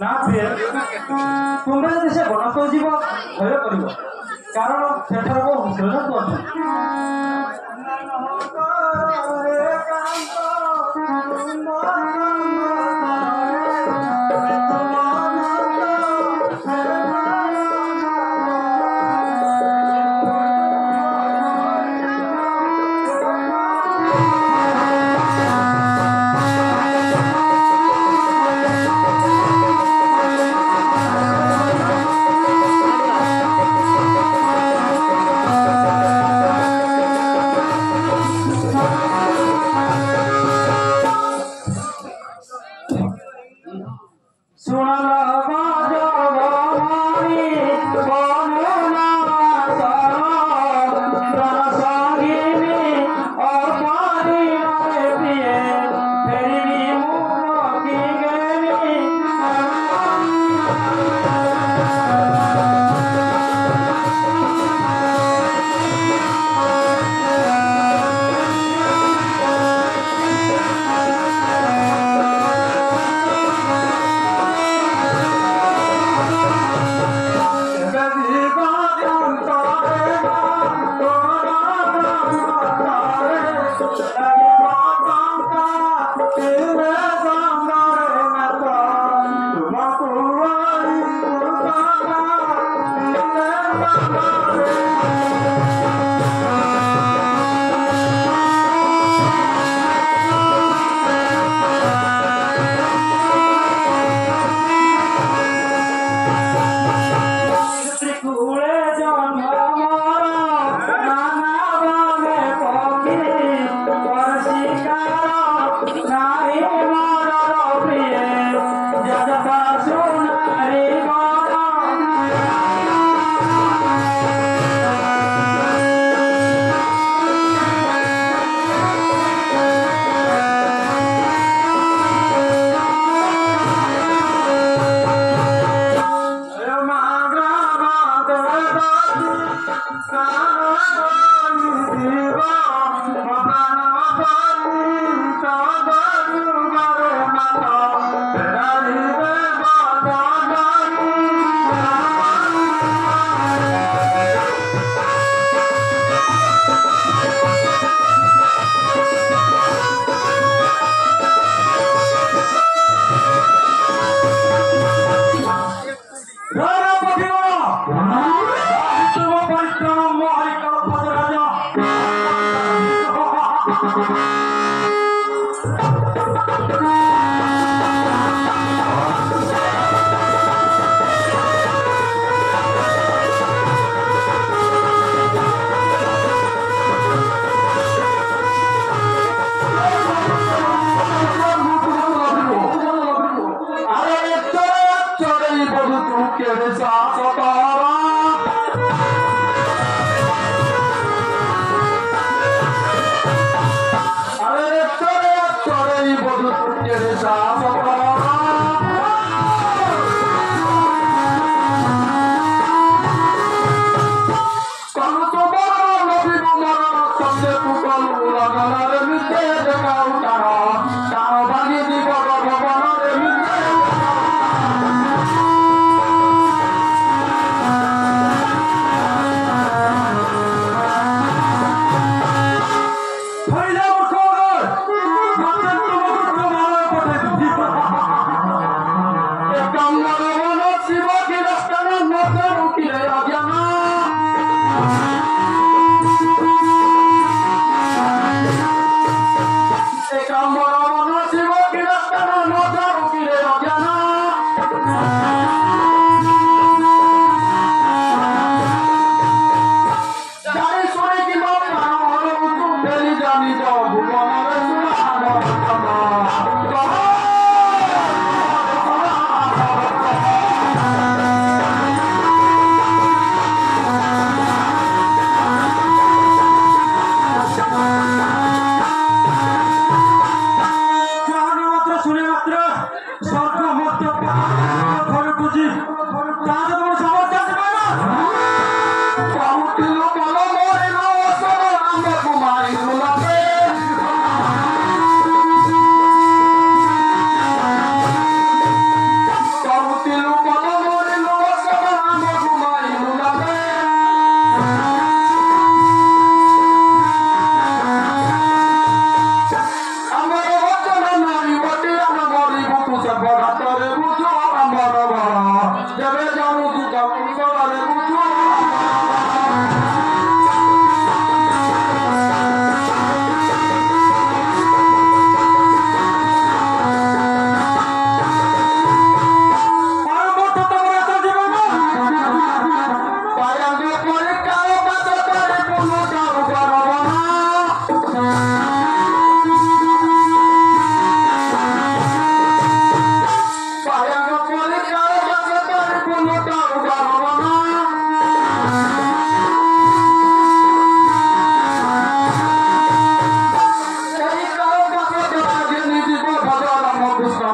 ना फिर तुम्हें जैसे से बनस्थ जीव भय कर कारण सेठार को सुरक्षित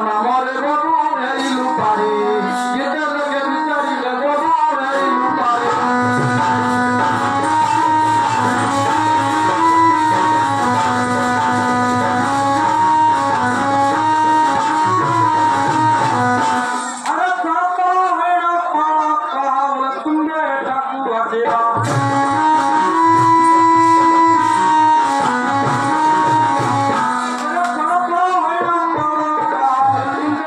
নামরে বাবু হেইলু পারে যেতে লগে বিচারিলে বাবু হেইলু পারে আরে কাকা হেড়া কাকা বলে তুমি ডাকু আছিলা আরে কাকা হেড়া কাকা বলে তুমি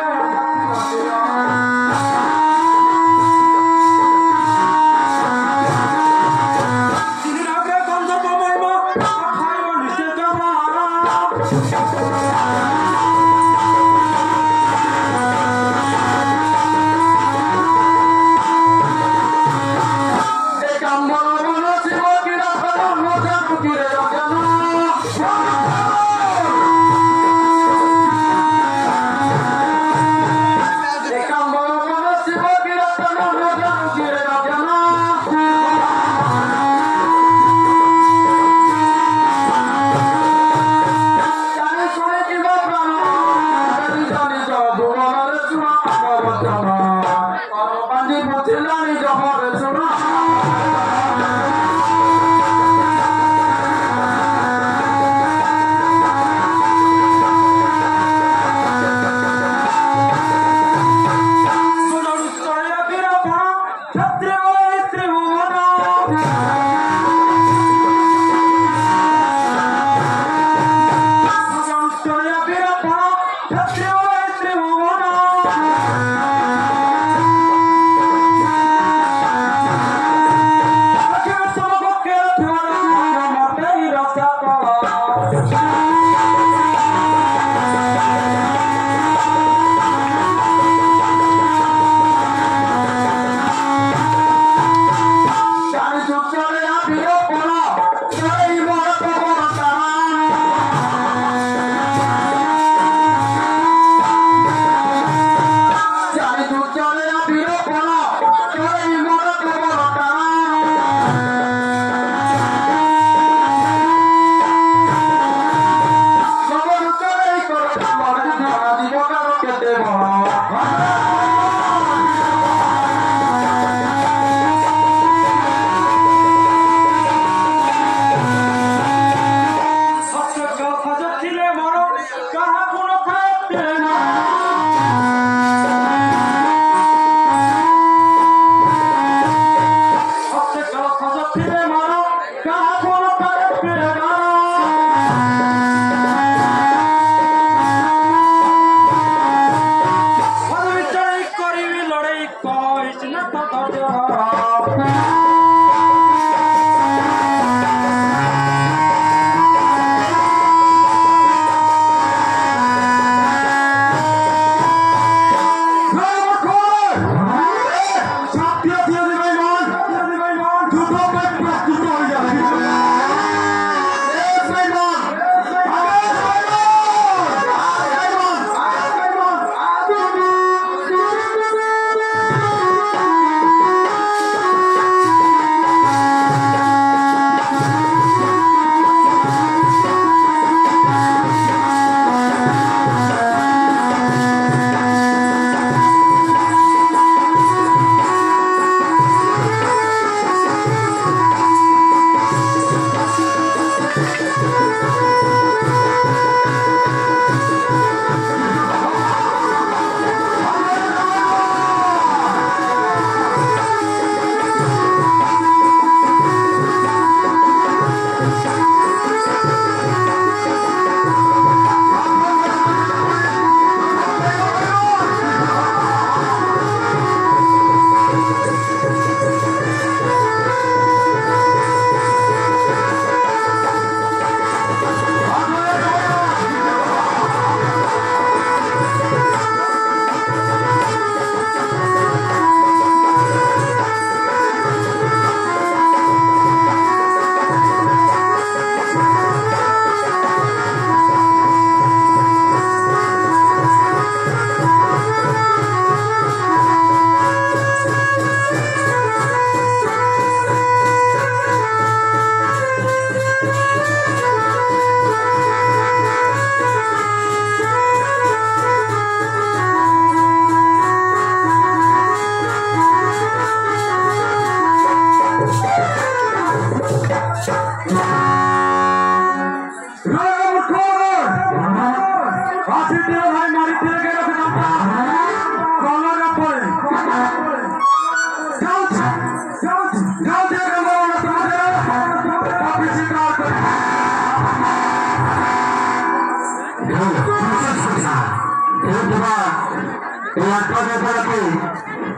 के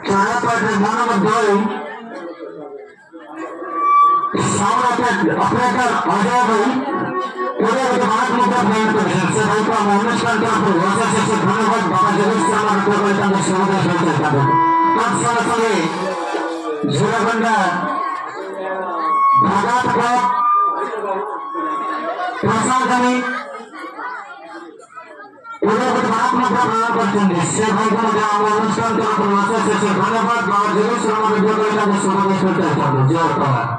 चाहे पर मन में ऑपरेटर अजय भाई पूरे विभाग में से भाई को अनुष्ठान से धन्यवाद बाबा जगत झोड़ागंडा भागात क्लब प्रसादनी पूरे विभाग में करते से भाई को अनुष्ठान से धन्यवाद बाबा जगत जय पवार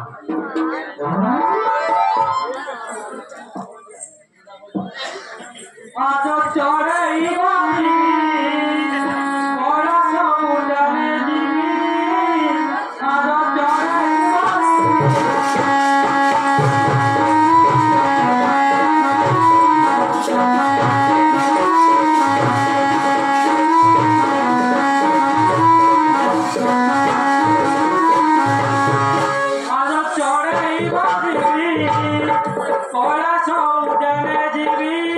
आजो चढ़ई बानी बड़ा समुद्र में जीवी आजो चढ़ई आजो चढ़ई बानी बड़ा समुद्र में जीवी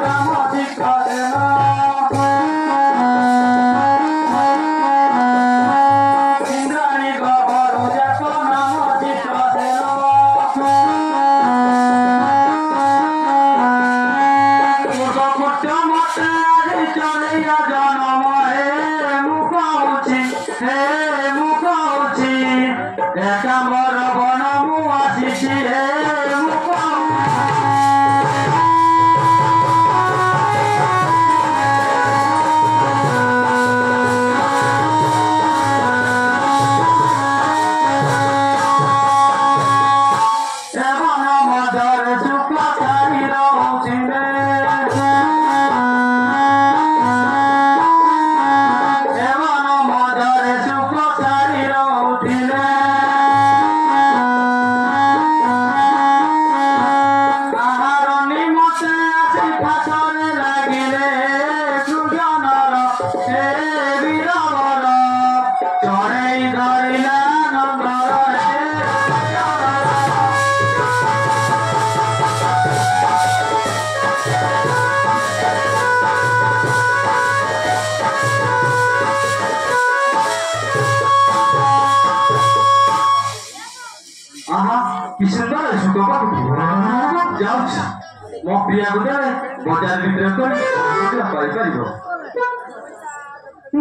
নাম শিক্ষা দেন ইন্দ্রাণী গহর যাক নাম শিক্ষা দেন চলিয়া জনম হে মুখৌছি একাম্বর বনমু আসিছি হে এবং মদর সুখকারী রହୁছি রে এবং মদর সুখকারী রହୁছি রে আহার নিমতে আসি ফাঁসরে লাগিলে সুজনর হে বীরবর চড়েই ধরিলা নন্দর হে आहा कि सुंदर सुखों जाऊँ मो प्रिया गुदे बजार विक्री कर पाई परिबो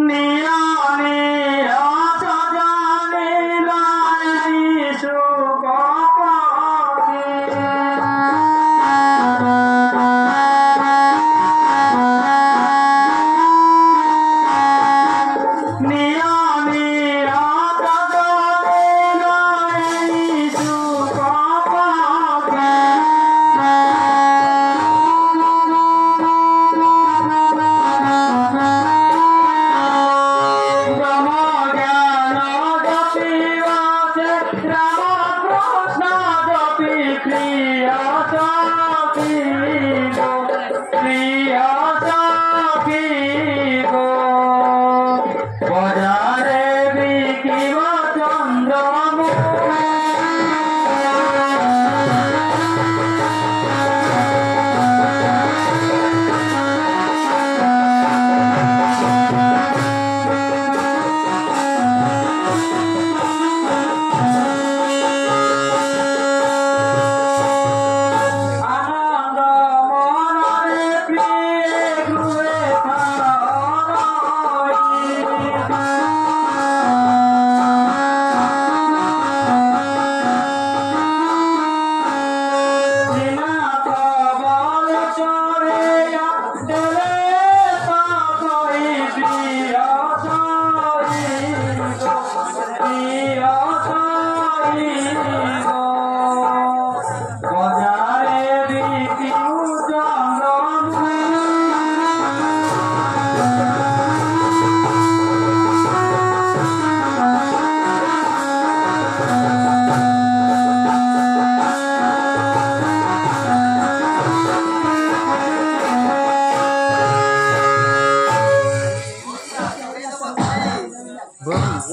निया निया सजाने लायनी सुखो निया निया বজারে বিকিব চন্দ্রমুখ আনন্দ মনরে প্রিয়ে ঘুরে বজারে বিকিউ চন্দ্রমুখ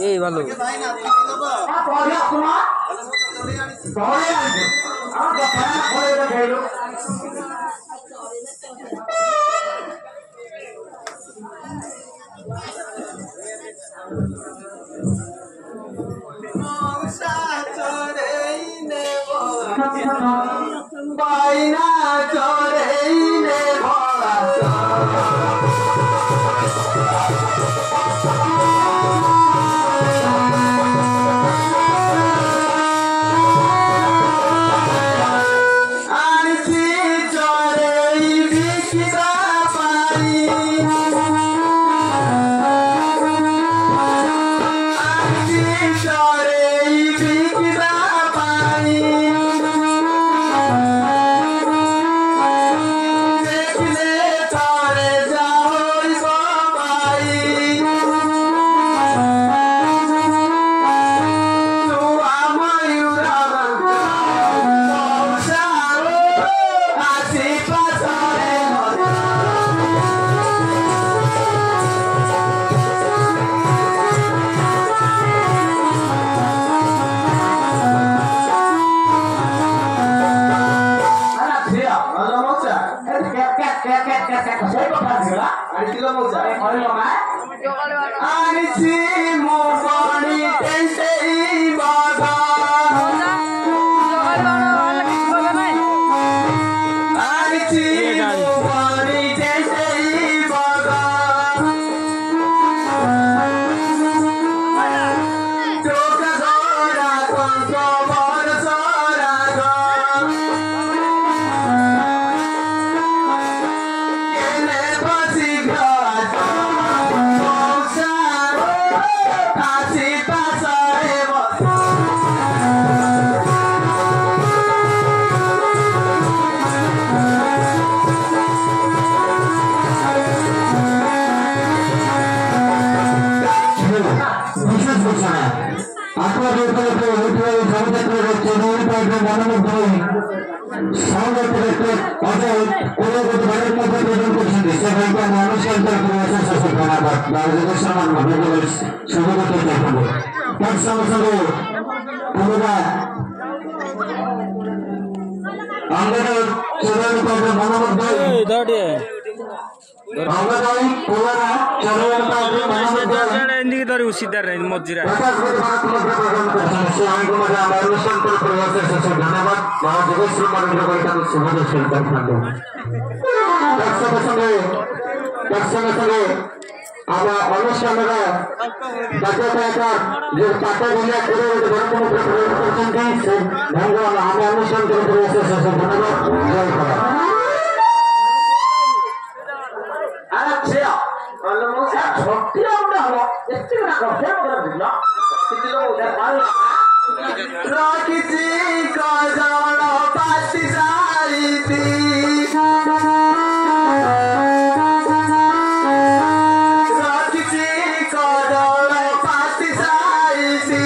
এই ভালো বাইনা চড়েই নে ভরা আনছি कैसे कसै कथा दिला आनिছিল মৌসা কইল মা আনিছি মোবানি টেন্টেই বাগা আনিছি মোবানি টেন্টেই বাগা চোখা ধরা কঙ্ক বরসরা গা কেনে বসি ঘাট মৌসা আসি পাশে বসা বিশেষ ঘোষণা আপনার বিদ্যালয়তে উঠে জনজাতির চৌধুরী পার্কের মনোনীত সংগঠনের অজয় কোলগত ভারত মধ্যে প্রদান করছেন সে ভাইকে মানুষের পরিবেশের শাসক ধন্যবাদ রাজনীতির সমান ভাবে সুযোগ করতে হবে তার সঙ্গে সঙ্গে আমরা আমাদের চৌধুরী পার্কের মনোনীত অঙ্গদায়ী কোলারা চৌধুরী পার্কের মনোনীত এদিকে ধরে উসিদার মসজিদে ধন্যবাদ বাবা যোগেশ্বর মারেন্দ্র কলিতাকে শুভদর্শন করতে তার সঙ্গে সঙ্গে আমরা অনুষ্ঠানরা জাতীয়তার যে পাতা বলিয়া করে ধর্মমুদ্রা প্রদান করছেন সেই ঢঙ্গ আমরা অনুষ্ঠান করে ধন্যবাদ জয় করা আচ্ছা কইল মৌসা সত্যি আমরা হলো একটু না কথা বলে দিল কিন্তু ওটা ভালো রাখিছি কাজল পাতি সারিতি রাখিছি কাজল পাতি সারিতি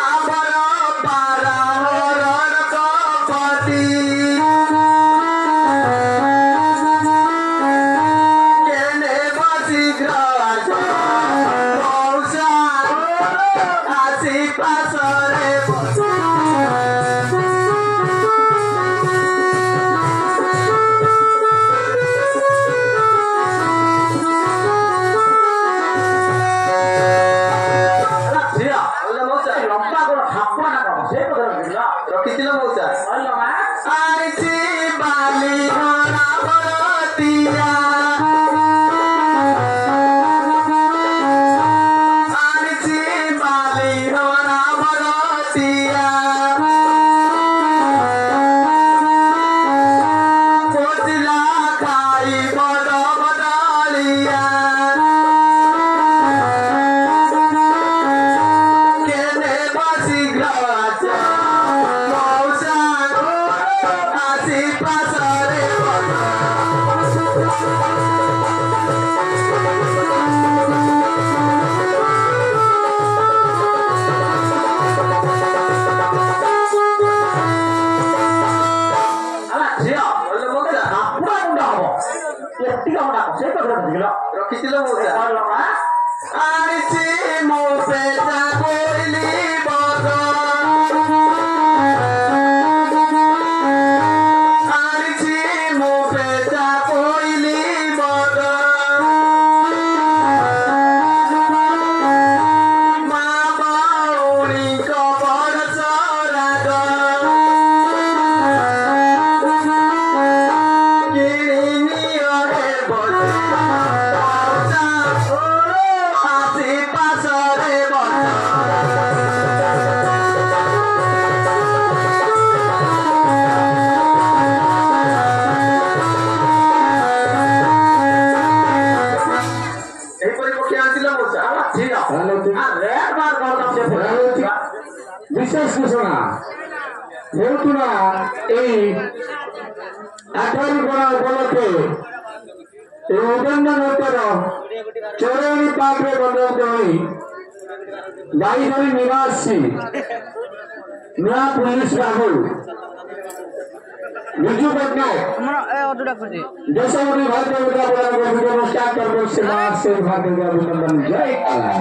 আবার পারাহরণ কপতি কেনে বসি গ্রাস মৌসা আসি পাশরে বসা ঝিয়া কইল মৌসা লম্বা করে ঠাকুয়া না কথা সেই কথা দিল রখিছিল মৌসা কইল মা আইছি বালি ঘোড়া বরতিয়া আইছি বালি ঘোড়া বরতিয়া পচিলা খাই বড় বদলিয়া কেনে বসি গ্রাস মৌসা আসি পাশরে বসা আলা ঝিয়া কইল মৌসা ঠাকুয়া মুন্ডা হবো একটি আমরা সেই কথা দিল রখিছিল মৌসা কইল মা আনিছি মো পেটা কইলি বগ আনিছি মো পেটা কইলি বগ মা বাউনি কবর সরাগ কিনিয়রে বসে আসি পাশরে বসা এই পরিপক্ষে আনছিল মৌসা আলা ঝিয়া আর রেড বার করলাম সে বিশেষ ঘোষণা যেহেতু না এই 18 গণা উপলক্ষে এই উদন্ড নৌকার চৌরানি পাত্রে বন্ধ হই গাড়ি ধরে নিয়ে আসছি নয়া পুলিশ বাবু বিজু পটনায়ক দেশমন্ত্রী ভারতীয় নমস্কার করবো সে ভারতীয় অভিনন্দন জয় কালা।